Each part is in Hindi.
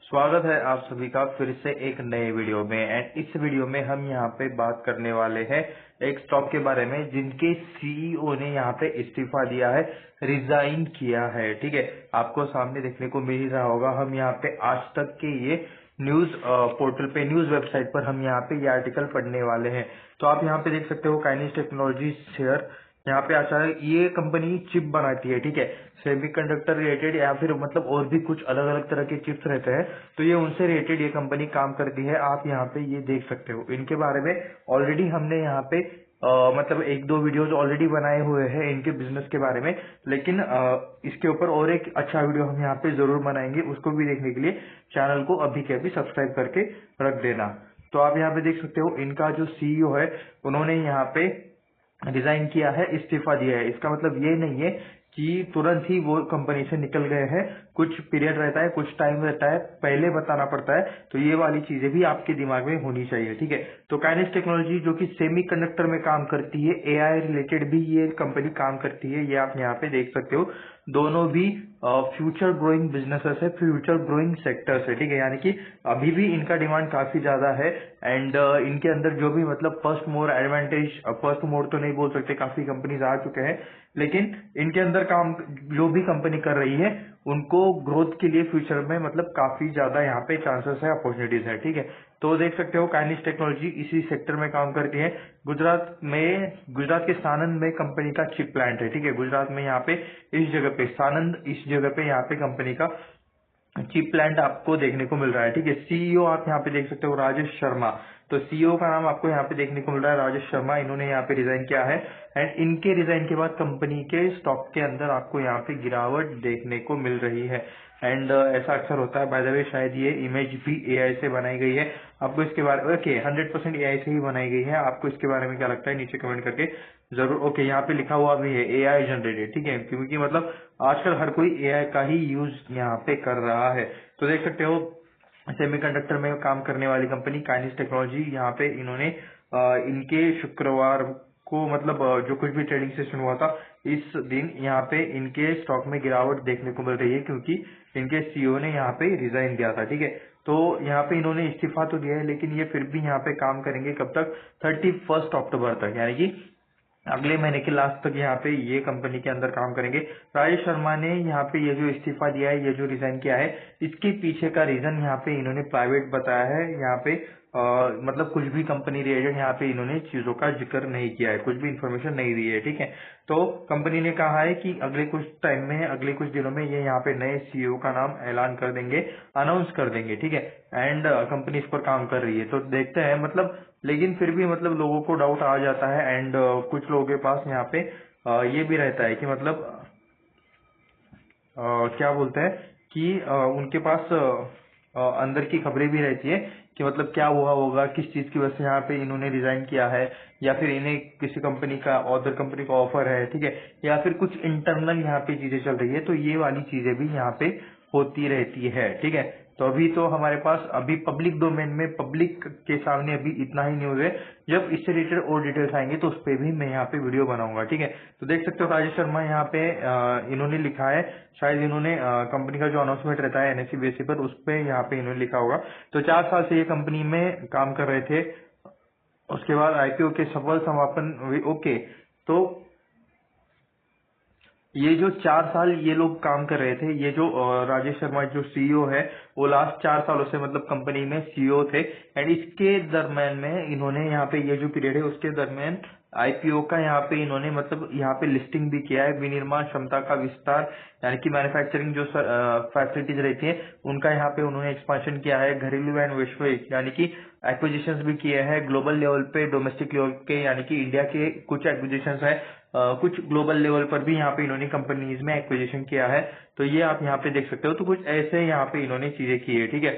स्वागत है आप सभी का फिर से एक नए वीडियो में। एंड इस वीडियो में हम यहाँ पे बात करने वाले हैं एक स्टॉक के बारे में जिनके सीईओ ने यहाँ पे इस्तीफा दिया है, रिजाइन किया है। ठीक है, आपको सामने देखने को मिल ही रहा होगा। हम यहाँ पे आज तक के ये न्यूज पोर्टल पे, न्यूज वेबसाइट पर हम यहाँ पे ये आर्टिकल पढ़ने वाले हैं। तो आप यहाँ पे देख सकते हो काइनेस्ट टेक्नोलॉजी शेयर, यहाँ पे अचानक ये कंपनी चिप बनाती है। ठीक है, सेमीकंडक्टर रिलेटेड या फिर मतलब और भी कुछ अलग अलग तरह के चिप्स रहते हैं, तो ये उनसे रिलेटेड ये कंपनी काम करती है। आप यहाँ पे ये देख सकते हो। इनके बारे में ऑलरेडी हमने यहाँ पे मतलब एक दो वीडियोज ऑलरेडी बनाए हुए हैं इनके बिजनेस के बारे में, लेकिन इसके ऊपर और एक अच्छा वीडियो हम यहाँ पे जरूर बनाएंगे। उसको भी देखने के लिए चैनल को अभी के अभी सब्सक्राइब करके रख देना। तो आप यहाँ पे देख सकते हो इनका जो सीईओ है उन्होंने यहाँ पे रिजाइन किया है, इस्तीफा दिया है। इसका मतलब ये नहीं है कि तुरंत ही वो कंपनी से निकल गए हैं। कुछ पीरियड रहता है, कुछ टाइम रहता है, पहले बताना पड़ता है। तो ये वाली चीजें भी आपके दिमाग में होनी चाहिए। ठीक है, तो काइनेस्ट टेक्नोलॉजी जो कि सेमीकंडक्टर में काम करती है, एआई रिलेटेड भी ये कंपनी काम करती है। ये आप यहाँ पे देख सकते हो। दोनों भी फ्यूचर ग्रोइंग बिजनेसेस है, फ्यूचर ग्रोइंग सेक्टर्स है। ठीक है, यानी कि अभी भी इनका डिमांड काफी ज्यादा है। एंड इनके अंदर जो भी मतलब फर्स्ट मोर एडवांटेज, फर्स्ट मोर तो नहीं बोल सकते, काफी कंपनीज आ चुके हैं, लेकिन इनके अंदर काम जो भी कंपनी कर रही है उनको ग्रोथ के लिए फ्यूचर में मतलब काफी ज्यादा यहाँ पे चांसेस है, अपॉर्चुनिटीज है। ठीक है, तो देख सकते हो काइनेस्ट टेक्नोलॉजी इसी सेक्टर में काम करती है। गुजरात के सानंद में कंपनी का चिप प्लांट है। ठीक है, गुजरात में यहाँ पे इस जगह पे सानंद, इस जगह पे यहाँ पे कंपनी का चिप प्लांट आपको देखने को मिल रहा है। ठीक है, सीईओ आप यहाँ पे देख सकते हो राजेश शर्मा। तो सीईओ का नाम आपको यहाँ पे देखने को मिल रहा है राजेश शर्मा। इन्होंने यहाँ पे रिजाइन किया है। एंड इनके रिजाइन के बाद कंपनी के स्टॉक के अंदर आपको यहाँ पे गिरावट देखने को मिल रही है। एंड ऐसा अक्सर होता है। बाय द वे शायद ये इमेज भी एआई से बनाई गई है। आपको इसके बारे में 100% एआई से ही बनाई गई है। आपको इसके बारे में क्या लगता है नीचे कमेंट करके जरूर। ओके, यहाँ पे लिखा हुआ भी है एआई जनरेटेड। ठीक है, क्योंकि मतलब आजकल हर कोई एआई का ही यूज यहाँ पे कर रहा है। तो देख सकते हो सेमीकंडक्टर में काम करने वाली कंपनी काइनेस्ट टेक्नोलॉजी, यहाँ पे इन्होंने इनके शुक्रवार को मतलब जो कुछ भी ट्रेडिंग सेशन हुआ था इस दिन यहाँ पे इनके स्टॉक में गिरावट देखने को मिल रही है, क्योंकि इनके सीईओ ने यहाँ पे रिजाइन दिया था। ठीक है, तो यहाँ पे इन्होंने इस्तीफा तो दिया है, लेकिन ये फिर भी यहाँ पे काम करेंगे कब तक? 31 अक्टूबर तक, यानी कि अगले महीने के लास्ट तक यहाँ पे ये कंपनी के अंदर काम करेंगे। राजेश शर्मा ने यहाँ पे ये जो इस्तीफा दिया है, ये जो रिजाइन किया है, इसके पीछे का रीजन यहाँ पे इन्होंने प्राइवेट बताया है। यहाँ पे मतलब कुछ भी कंपनी रिलेटेड यहाँ पे इन्होंने चीजों का जिक्र नहीं किया है, कुछ भी इन्फॉर्मेशन नहीं दी है। ठीक है, तो कंपनी ने कहा है कि अगले कुछ टाइम में, अगले कुछ दिनों में ये यहाँ पे नए सीईओ का नाम ऐलान कर देंगे, अनाउंस कर देंगे। ठीक है, एंड कंपनी इस पर काम कर रही है, तो देखते हैं मतलब। लेकिन फिर भी मतलब लोगों को डाउट आ जाता है। एंड कुछ लोगों के पास यहाँ पे ये भी रहता है कि मतलब क्या बोलते हैं कि उनके पास अंदर की खबरें भी रहती है कि मतलब क्या हुआ होगा, किस चीज की वजह से यहाँ पे इन्होंने रिजाइन किया है, या फिर इन्हें किसी कंपनी का, अदर कंपनी का ऑफर है। ठीक है, या फिर कुछ इंटरनल यहाँ पे चीजें चल रही है, तो ये वाली चीजें भी यहाँ पे होती रहती है। ठीक है, तो अभी तो हमारे पास अभी पब्लिक डोमेन में, पब्लिक के सामने अभी इतना ही न्यूज है। जब इससे रिलेटेड और डिटेल्स आएंगे तो उस पर भी मैं यहाँ पे वीडियो बनाऊंगा। ठीक है, तो देख सकते हो राजेश शर्मा यहाँ पे इन्होंने लिखा है, शायद इन्होंने कंपनी का जो अनाउंसमेंट रहता है एनएससी बेसिस पर, उस पर यहाँ पे इन्होंने लिखा होगा। तो 4 साल से ये कंपनी में काम कर रहे थे। उसके बाद आईपीओ के सफल समापन। ओके, तो ये जो 4 साल ये लोग काम कर रहे थे, ये जो राजेश शर्मा जो सीईओ है, वो लास्ट 4 सालों से मतलब कंपनी में सीईओ थे। एंड इसके दरम्यान में इन्होंने यहाँ पे ये जो पीरियड है उसके दरम्यान आईपीओ का यहाँ पे इन्होंने मतलब यहाँ पे लिस्टिंग भी किया है। विनिर्माण क्षमता का विस्तार, यानी कि मैन्युफैक्चरिंग जो फैसिलिटीज रहती है उनका यहाँ पे उन्होंने एक्सपांशन किया है। घरेलू एंड वैश्विक, यानी कि एक्विजिशंस भी किए हैं। ग्लोबल लेवल पे, डोमेस्टिक लेवल पे, यानी कि इंडिया के कुछ एक्विजिशंस है, कुछ ग्लोबल लेवल पर भी यहाँ पे इन्होंने कंपनीज में एक्विजिशन किया है। तो ये आप यहाँ पे देख सकते हो। तो कुछ ऐसे यहाँ पे इन्होंने चीजें की है। ठीक है,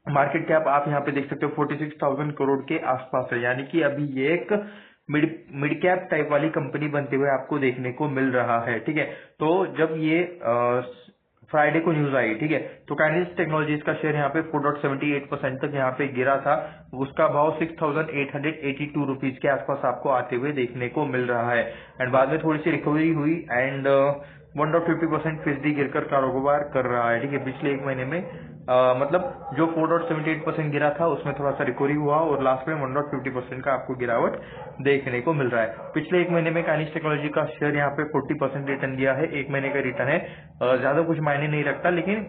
मार्केट कैप आप यहाँ पे देख सकते हो 46,000 करोड़ के आसपास है, यानी कि अभी ये एक मिड कैप टाइप वाली कंपनी बनते हुए आपको देखने को मिल रहा है। ठीक है, तो जब ये फ्राइडे को न्यूज आई, ठीक है, तो काइनेस्ट टेक्नोलॉजीज का शेयर यहाँ पे 4.78% तक यहाँ पे गिरा था। उसका भाव 6,882 रुपीज के आसपास आपको आते हुए देखने को मिल रहा है। एंड बाद में थोड़ी सी रिकवरी हुई एंड 1.50% फीसदी गिरकर कारोबार कर रहा है। ठीक है, पिछले एक महीने में मतलब जो 4.78% गिरा था उसमें थोड़ा सा रिकवरी हुआ और लास्ट में 1.50% का आपको गिरावट देखने को मिल रहा है। पिछले एक महीने में काइनिस टेक्नोलॉजी का शेयर यहाँ पे 40% रिटर्न दिया है। एक महीने का रिटर्न है, ज्यादा कुछ मायने नहीं रखता, लेकिन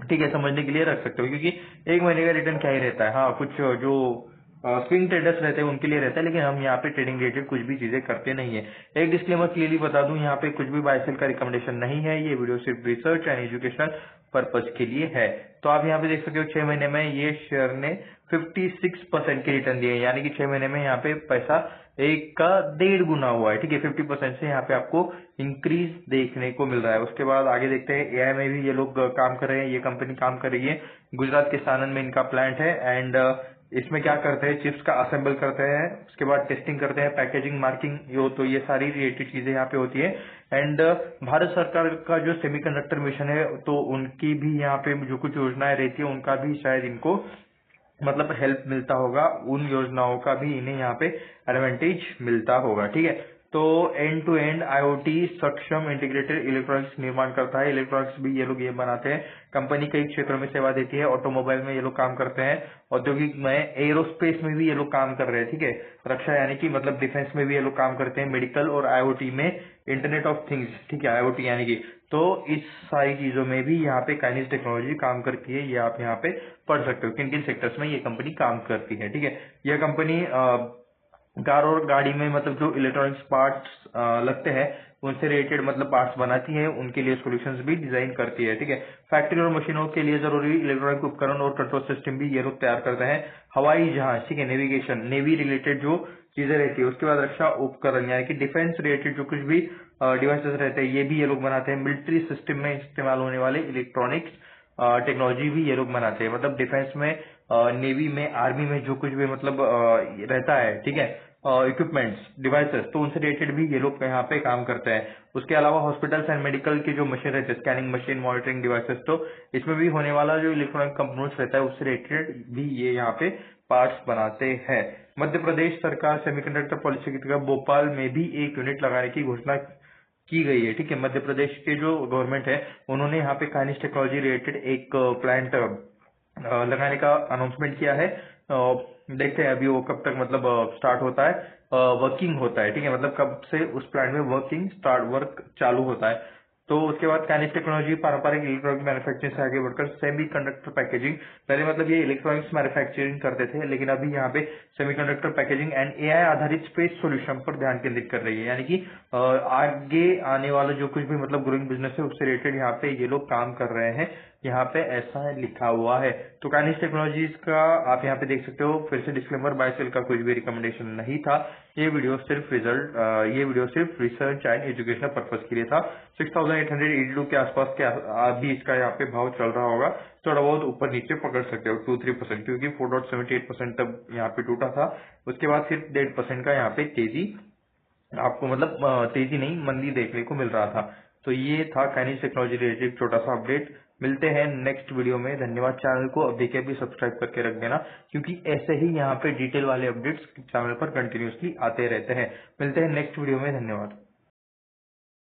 ठीक है समझने के लिए रख सकते हो, क्योंकि एक महीने का रिटर्न क्या ही रहता है। हाँ, कुछ जो स्विंग ट्रेडर्स रहते हैं उनके लिए रहता है, लेकिन हम यहाँ पे ट्रेडिंग रिलेटेड कुछ भी चीजें करते नहीं है। एक डिस्क्लेमर क्लियरली बता दूं, यहाँ पे कुछ भी बाय सेल का रिकमेंडेशन नहीं है। ये वीडियो सिर्फ रिसर्च एंड एजुकेशनल पर्पज के लिए है। तो आप यहाँ पे देख सकते हो 6 महीने में ये शेयर ने 56% के रिटर्न दिए, यानी कि 6 महीने में यहाँ पे पैसा एक का 1.5 गुना हुआ है। ठीक है, 50% से यहाँ पे आपको इंक्रीज देखने को मिल रहा है। उसके बाद आगे देखते हैं, एआई में भी ये लोग काम कर रहे हैं, ये कंपनी काम कर रही है। गुजरात के सानन में इनका प्लांट है एंड इसमें क्या करते हैं, चिप्स का असेंबल करते हैं, उसके बाद टेस्टिंग करते हैं, पैकेजिंग, मार्किंग, तो ये सारी रिलेटेड चीजें यहाँ पे होती है। एंड भारत सरकार का जो सेमीकंडक्टर मिशन है, तो उनकी भी यहाँ पे जो कुछ योजनाएं रहती है उनका भी शायद इनको मतलब हेल्प मिलता होगा, उन योजनाओं का भी इन्हें यहाँ पे एडवांटेज मिलता होगा। ठीक है, तो एंड टू एंड आईओटी सक्षम इंटीग्रेटेड इलेक्ट्रॉनिक्स निर्माण करता है। इलेक्ट्रॉनिक्स भी ये लोग ये बनाते हैं। कंपनी कई क्षेत्रों में सेवा देती है। ऑटोमोबाइल में ये लोग काम करते हैं, औद्योगिक में, एरोस्पेस में भी ये लोग काम कर रहे हैं। ठीक है, रक्षा यानी कि मतलब डिफेंस में भी ये लोग काम करते हैं, मेडिकल और आईओटी में, इंटरनेट ऑफ थिंग्स। ठीक है, आईओटी यानी कि, तो इस सारी चीजों में भी यहाँ पे काइनिस टेक्नोलॉजी काम करती है। ये आप यहाँ पे पढ़ सकते हो किन किन सेक्टर्स में ये कंपनी काम करती है। ठीक है, यह कंपनी कार और गाड़ी में मतलब जो इलेक्ट्रॉनिक्स पार्ट्स लगते हैं उनसे रिलेटेड मतलब पार्ट्स बनाती है, उनके लिए सॉल्यूशंस भी डिजाइन करती है। ठीक है, फैक्ट्री और मशीनों के लिए जरूरी इलेक्ट्रॉनिक उपकरण और कंट्रोल सिस्टम भी ये लोग तैयार करते हैं। हवाई जहाज, ठीक है, नेविगेशन, नेवी रिलेटेड जो चीजें रहती है। उसके बाद रक्षा उपकरण यानी कि डिफेंस रिलेटेड जो कुछ भी डिवाइसेस रहते हैं ये भी ये लोग बनाते हैं। मिलिट्री सिस्टम में इस्तेमाल होने वाले इलेक्ट्रॉनिक्स टेक्नोलॉजी भी ये लोग बनाते हैं। मतलब डिफेंस में, नेवी में, आर्मी में जो कुछ भी मतलब रहता है, ठीक है, इक्विपमेंट्स, डिवाइसेस, तो उनसे रिलेटेड भी ये लोग यहाँ पे काम करते हैं। उसके अलावा हॉस्पिटल्स एंड मेडिकल के जो मशीन रहते हैं, स्कैनिंग मशीन, मॉनिटरिंग डिवाइसेस, तो इसमें भी होने वाला जो इलेक्ट्रॉनिक कंपोनेंट्स रहता है उससे रिलेटेड भी ये यहाँ पे पार्ट्स बनाते हैं। मध्य प्रदेश सरकार सेमीकंडक्टर पॉलिसी की तहत भोपाल में भी एक यूनिट लगाने की घोषणा की गई है। ठीक है, मध्य प्रदेश के जो गवर्नमेंट है उन्होंने यहाँ पे काइनिस टेक्नोलॉजी रिलेटेड एक प्लांट लगाने का अनाउंसमेंट किया है। देखते हैं अभी वो कब तक मतलब स्टार्ट होता है, वर्किंग होता है। ठीक है, मतलब कब से उस प्लांट में वर्क चालू होता है। तो उसके बाद काइनिस टेक्नोलॉजी पारंपरिक इलेक्ट्रॉनिक मैन्युफैक्चरिंग से आगे बढ़कर सेमीकंडक्टर पैकेजिंग, पहले मतलब ये इलेक्ट्रॉनिक्स मैन्युफैक्चरिंग करते थे, लेकिन अभी यहाँ पे सेमीकंडक्टर पैकेजिंग एंड एआई आधारित स्पेस सॉल्यूशन पर ध्यान केंद्रित कर रही है। यानी कि आगे आने वाला जो कुछ भी मतलब ग्रोइंग बिजनेस है उससे रिलेटेड यहाँ पे ये लोग काम कर रहे हैं। यहाँ पे ऐसा लिखा हुआ है। तो काइनिस टेक्नोलॉजीज का आप यहाँ पे देख सकते हो। फिर से डिस्क्लेमर, बाय सेल का कुछ भी रिकमेंडेशन नहीं था। ये वीडियो सिर्फ रिसर्च एंड एजुकेशनल पर्पज के लिए था। 6882 के आसपास के अभी इसका यहाँ पे भाव चल रहा होगा। थोड़ा बहुत ऊपर नीचे पकड़ सकते हो 2-3%, क्योंकि 4.78% तक यहाँ पे टूटा था। उसके बाद फिर 1.5% का यहाँ पे तेजी आपको मतलब तेजी नहीं, मंदी देखने को मिल रहा था। तो ये था काइनिस टेक्नोलॉजी रिलेटेड छोटा सा अपडेट। मिलते हैं नेक्स्ट वीडियो में। धन्यवाद। चैनल को अभी के भी सब्सक्राइब करके रख देना, क्योंकि ऐसे ही यहाँ पे डिटेल वाले अपडेट्स चैनल पर कंटिन्यूसली आते रहते हैं। मिलते हैं नेक्स्ट वीडियो में। धन्यवाद।